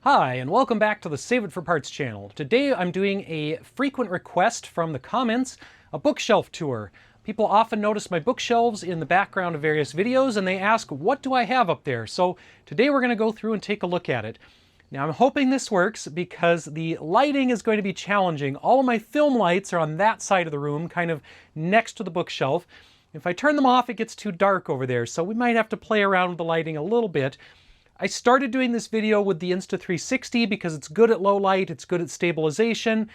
Hi, and welcome back to the Save It for Parts channel. Today I'm doing a frequent request from the comments, a bookshelf tour. People often notice my bookshelves in the background of various videos and they ask, what do I have up there? So today we're going to go through and take a look at it. Now I'm hoping this works because the lighting is going to be challenging. All of my film lights are on that side of the room, kind of next to the bookshelf. If I turn them off, it gets too dark over there, so we might have to play around with the lighting a little bit. I started doing this video with the Insta360 because it's good at low light, it's good at stabilization,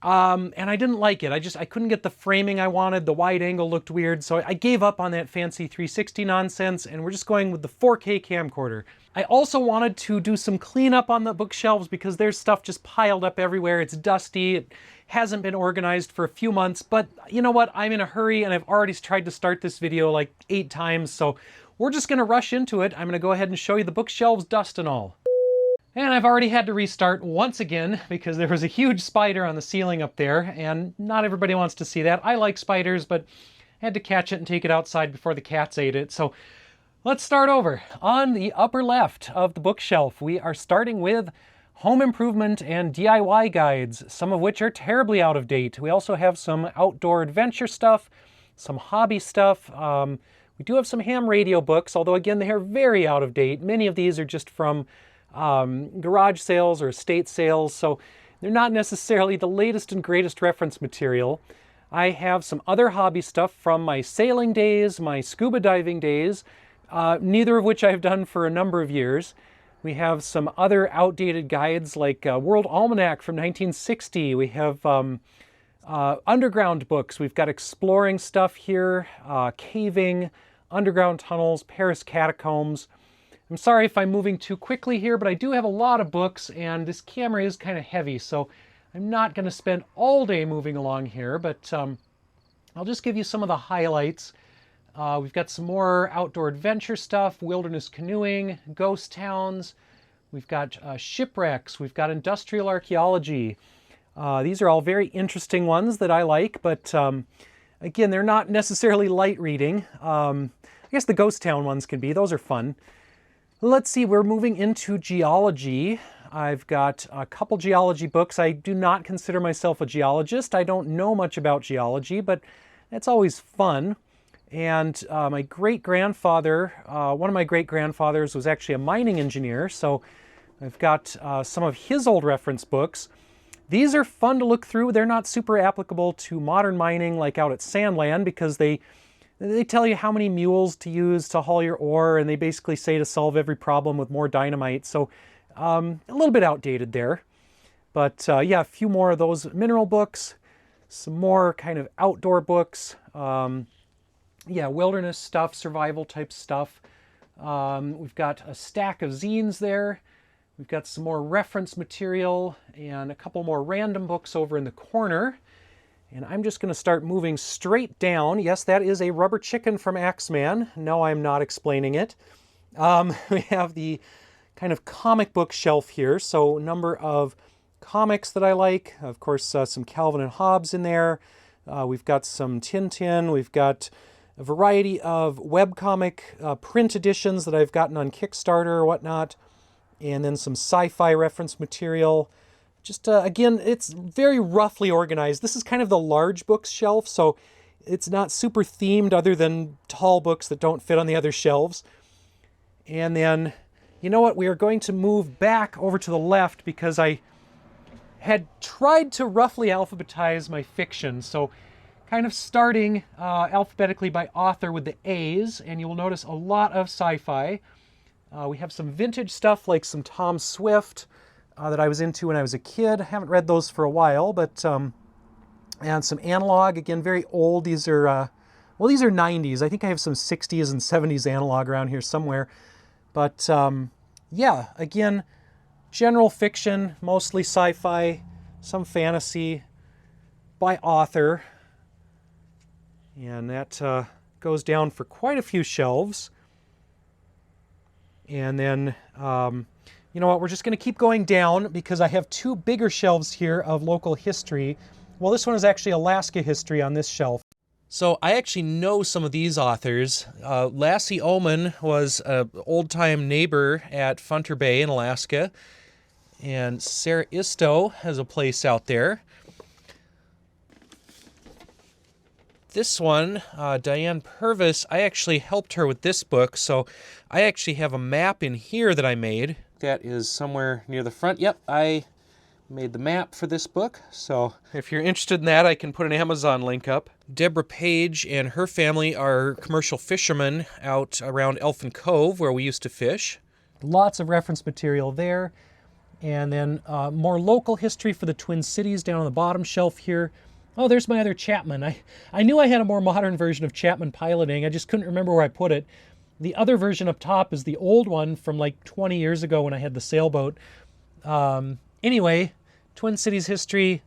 and I didn't like it. I couldn't get the framing I wanted, the wide angle looked weird, so I gave up on that fancy 360 nonsense, and we're just going with the 4K camcorder. I also wanted to do some cleanup on the bookshelves because there's stuff just piled up everywhere. It's dusty, it hasn't been organized for a few months, but you know what? I'm in a hurry and I've already tried to start this video like 8 times, so we're just going to rush into it. I'm going to go ahead and show you the bookshelves, dust and all. And I've already had to restart once again because there was a huge spider on the ceiling up there, and not everybody wants to see that. I like spiders, but I had to catch it and take it outside before the cats ate it. So let's start over. On the upper left of the bookshelf, we are starting with home improvement and DIY guides, some of which are terribly out of date. We also have some outdoor adventure stuff, some hobby stuff. We do have some ham radio books, although again, they are very out of date. Many of these are just from garage sales or estate sales, so they're not necessarily the latest and greatest reference material. I have some other hobby stuff from my sailing days, my scuba diving days, neither of which I've done for a number of years. We have some other outdated guides like World Almanac from 1960. We have underground books. We've got exploring stuff here, caving, underground tunnels, Paris catacombs. I'm sorry if I'm moving too quickly here, but I do have a lot of books and this camera is kind of heavy, so I'm not going to spend all day moving along here, but I'll just give you some of the highlights. We've got some more outdoor adventure stuff, wilderness canoeing, ghost towns. We've got shipwrecks. We've got industrial archaeology. These are all very interesting ones that I like, but again, they're not necessarily light reading. I guess the ghost town ones can be. Those are fun. Let's see, we're moving into geology. I've got a couple geology books. I do not consider myself a geologist. I don't know much about geology, but it's always fun. And my great-grandfather, one of my great-grandfathers was actually a mining engineer, so I've got some of his old reference books. These are fun to look through. They're not super applicable to modern mining like out at Sandland because they tell you how many mules to use to haul your ore, and they basically say to solve every problem with more dynamite. So a little bit outdated there. But yeah, a few more of those mineral books, some more kind of outdoor books. Yeah, wilderness stuff, survival type stuff. We've got a stack of zines there. We've got some more reference material and a couple more random books over in the corner. And I'm just going to start moving straight down. Yes, that is a rubber chicken from Axeman. No, I'm not explaining it. We have the kind of comic book shelf here. So a number of comics that I like. Of course, some Calvin and Hobbes in there. We've got some Tintin. We've got a variety of webcomic print editions that I've gotten on Kickstarter or whatnot. And then some sci-fi reference material. Just, again, it's very roughly organized. This is kind of the large books shelf, so it's not super themed other than tall books that don't fit on the other shelves. And then, you know what? We are going to move back over to the left because I had tried to roughly alphabetize my fiction. So kind of starting alphabetically by author with the A's, and you will notice a lot of sci-fi. We have some vintage stuff like some Tom Swift that I was into when I was a kid. I haven't read those for a while, but and some analog, again, very old. These are, well, these are 90s. I think I have some 60s and 70s analog around here somewhere. But yeah, again, general fiction, mostly sci-fi, some fantasy by author. And that goes down for quite a few shelves. And then, you know what, we're just going to keep going down because I have 2 bigger shelves here of local history. Well, this one is actually Alaska history on this shelf. So I actually know some of these authors. Lassie Ullman was an old-time neighbor at Funter Bay in Alaska. And Sarah Isto has a place out there. This one, Diane Purvis, I actually helped her with this book, so I actually have a map in here that I made. That is somewhere near the front. Yep, I made the map for this book, so if you're interested in that, I can put an Amazon link up. Deborah Page and her family are commercial fishermen out around Elfin Cove, where we used to fish. Lots of reference material there. And then more local history for the Twin Cities down on the bottom shelf here. Oh, there's my other Chapman. I knew I had a more modern version of Chapman piloting. I just couldn't remember where I put it. The other version up top is the old one from like 20 years ago when I had the sailboat. Anyway, Twin Cities history,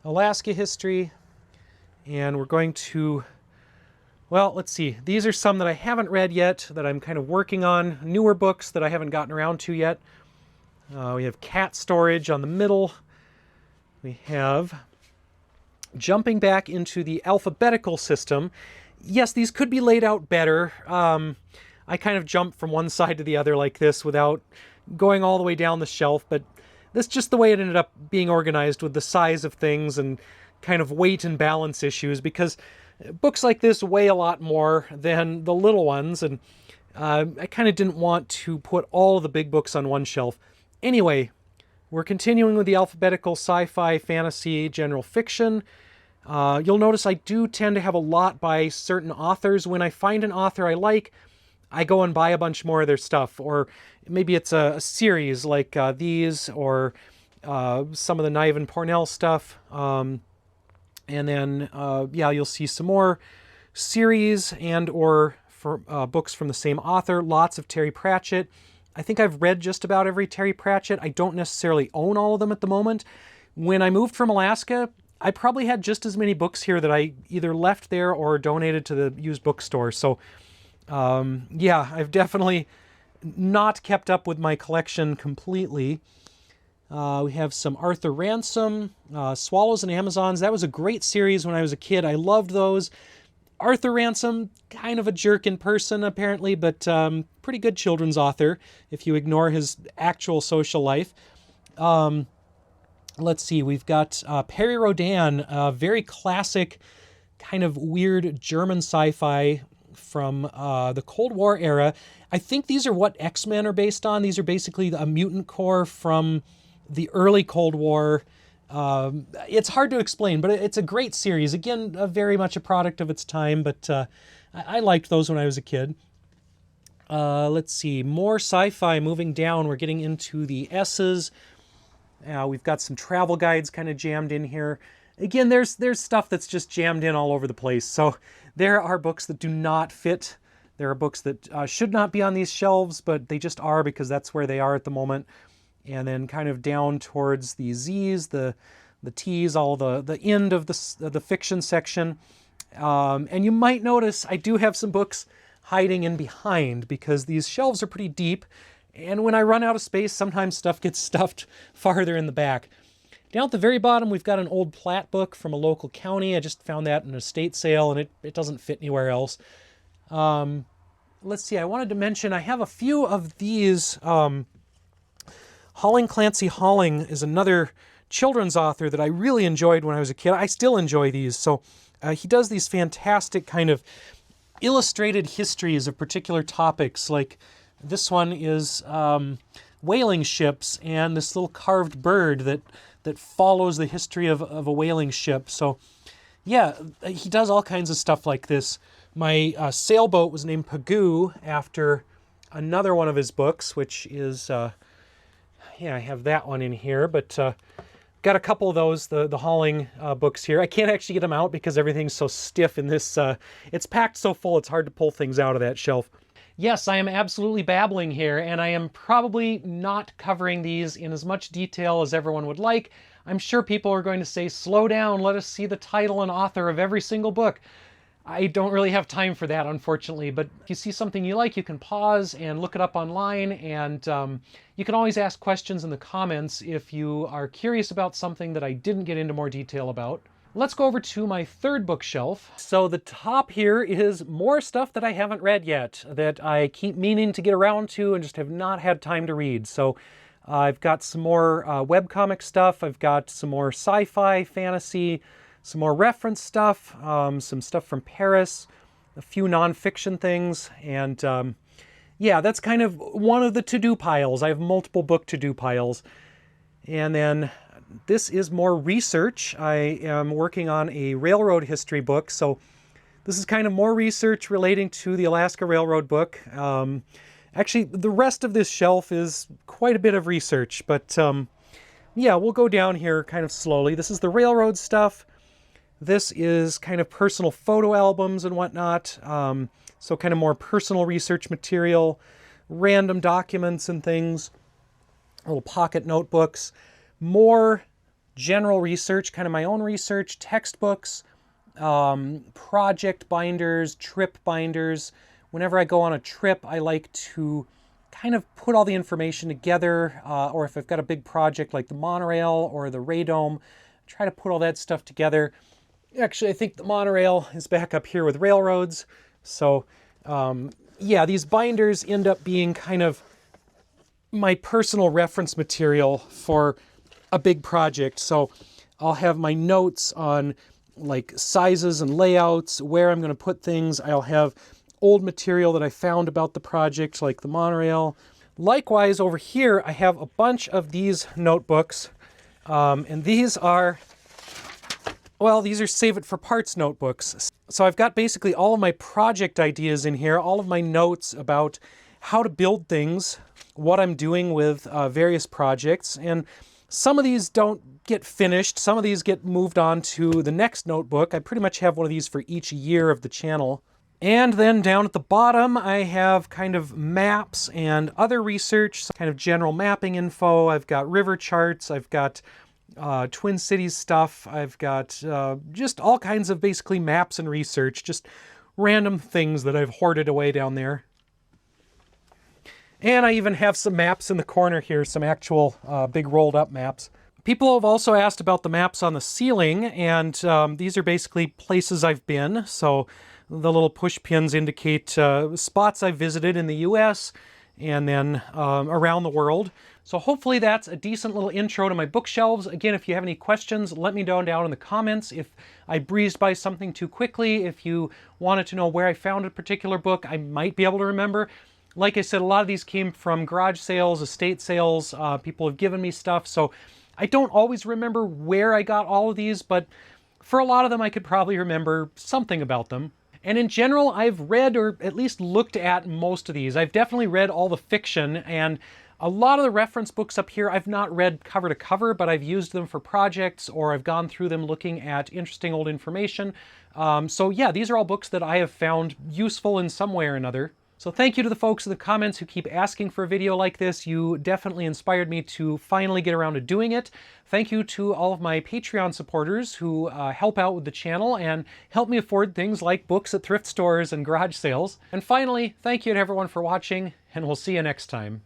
Alaska history, and we're going to, well, let's see. These are some that I haven't read yet that I'm kind of working on. Newer books that I haven't gotten around to yet. We have Cat Storage on the middle. We have jumping back into the alphabetical system. Yes, these could be laid out better. I kind of jumped from one side to the other like this without going all the way down the shelf, but that's just the way it ended up being organized with the size of things and kind of weight and balance issues, because books like this weigh a lot more than the little ones, and I kind of didn't want to put all of the big books on one shelf. Anyway, we're continuing with the alphabetical sci-fi, fantasy, general fiction. You'll notice I do tend to have a lot by certain authors. When I find an author I like, I go and buy a bunch more of their stuff. Or maybe it's a series like these, or some of the Niven Pornell stuff. And then, yeah, you'll see some more series and or for books from the same author. Lots of Terry Pratchett. I think I've read just about every Terry Pratchett. I don't necessarily own all of them at the moment. When I moved from Alaska, I probably had just as many books here that I either left there or donated to the used bookstore. So, yeah, I've definitely not kept up with my collection completely. We have some Arthur Ransom, Swallows and Amazons. That was a great series when I was a kid. I loved those. Arthur Ransom, kind of a jerk in person, apparently, but pretty good children's author if you ignore his actual social life. Let's see, we've got Perry Rodan, a very classic, kind of weird German sci-fi from the Cold War era. I think these are what X-Men are based on. These are basically a mutant corps from the early Cold War. It's hard to explain, but it's a great series. Again, very much a product of its time, but I liked those when I was a kid. Let's see, more sci-fi moving down. We're getting into the S's. We've got some travel guides kind of jammed in here. Again, there's stuff that's just jammed in all over the place. So there are books that do not fit. There are books that should not be on these shelves, but they just are because that's where they are at the moment. And then kind of down towards the Z's, the T's, all the end of the fiction section. And you might notice I do have some books hiding in behind because these shelves are pretty deep. And when I run out of space, sometimes stuff gets stuffed farther in the back. Down at the very bottom, we've got an old plat book from a local county. I just found that in an estate sale, and it doesn't fit anywhere else. Let's see, I wanted to mention I have a few of these. Halling Clancy Halling is another children's author that I really enjoyed when I was a kid. I still enjoy these. So he does these fantastic kind of illustrated histories of particular topics. Like this one is whaling ships and this little carved bird that follows the history of a whaling ship. So yeah, he does all kinds of stuff like this. My sailboat was named Pagoo after another one of his books, which is... yeah, I have that one in here, but got a couple of those, the Halling books here. I can't actually get them out because everything's so stiff in this. It's packed so full, it's hard to pull things out of that shelf. Yes, I am absolutely babbling here, and I am probably not covering these in as much detail as everyone would like. I'm sure people are going to say, slow down, let us see the title and author of every single book. I don't really have time for that, unfortunately, but if you see something you like, you can pause and look it up online, and you can always ask questions in the comments if you are curious about something that I didn't get into more detail about. Let's go over to my third bookshelf. So the top here is more stuff that I haven't read yet, that I keep meaning to get around to and just have not had time to read. So I've got some more webcomic stuff. I've got some more sci-fi, fantasy, some more reference stuff, some stuff from Paris, a few nonfiction things, and yeah, that's kind of one of the to-do piles. I have multiple book to-do piles. And then this is more research. I am working on a railroad history book, so this is kind of more research relating to the Alaska Railroad book. Actually, the rest of this shelf is quite a bit of research, but yeah, we'll go down here kind of slowly. This is the railroad stuff. This is kind of personal photo albums and whatnot. So kind of more personal research material, random documents and things, little pocket notebooks, more general research, kind of my own research, textbooks, project binders, trip binders. Whenever I go on a trip, I like to kind of put all the information together, or if I've got a big project like the monorail or the radome, try to put all that stuff together. Actually, I think the monorail is back up here with railroads. So, yeah, these binders end up being kind of my personal reference material for a big project. So I'll have my notes on like sizes and layouts, where I'm going to put things. I'll have old material that I found about the project, like the monorail. Likewise, over here, I have a bunch of these notebooks, and these are, well, these are Save It for Parts notebooks. So I've got basically all of my project ideas in here, all of my notes about how to build things, what I'm doing with various projects, and some of these don't get finished. Some of these get moved on to the next notebook. I pretty much have one of these for each year of the channel. And then down at the bottom, I have kind of maps and other research, kind of general mapping info. I've got river charts. I've got Twin Cities stuff. I've got just all kinds of basically maps and research, just random things that I've hoarded away down there. And I even have some maps in the corner here, some actual big rolled up maps. People have also asked about the maps on the ceiling, and these are basically places I've been. So the little push pins indicate spots I've visited in the US and then around the world. So hopefully that's a decent little intro to my bookshelves. Again, if you have any questions, let me know down in the comments. If I breezed by something too quickly, if you wanted to know where I found a particular book, I might be able to remember. Like I said, a lot of these came from garage sales, estate sales. People have given me stuff, so I don't always remember where I got all of these, but for a lot of them I could probably remember something about them. And in general, I've read or at least looked at most of these. I've definitely read all the fiction, and a lot of the reference books up here I've not read cover to cover, but I've used them for projects, or I've gone through them looking at interesting old information. So yeah, these are all books that I have found useful in some way or another. So thank you to the folks in the comments who keep asking for a video like this. You definitely inspired me to finally get around to doing it. Thank you to all of my Patreon supporters who help out with the channel and help me afford things like books at thrift stores and garage sales. And finally, thank you to everyone for watching, and we'll see you next time.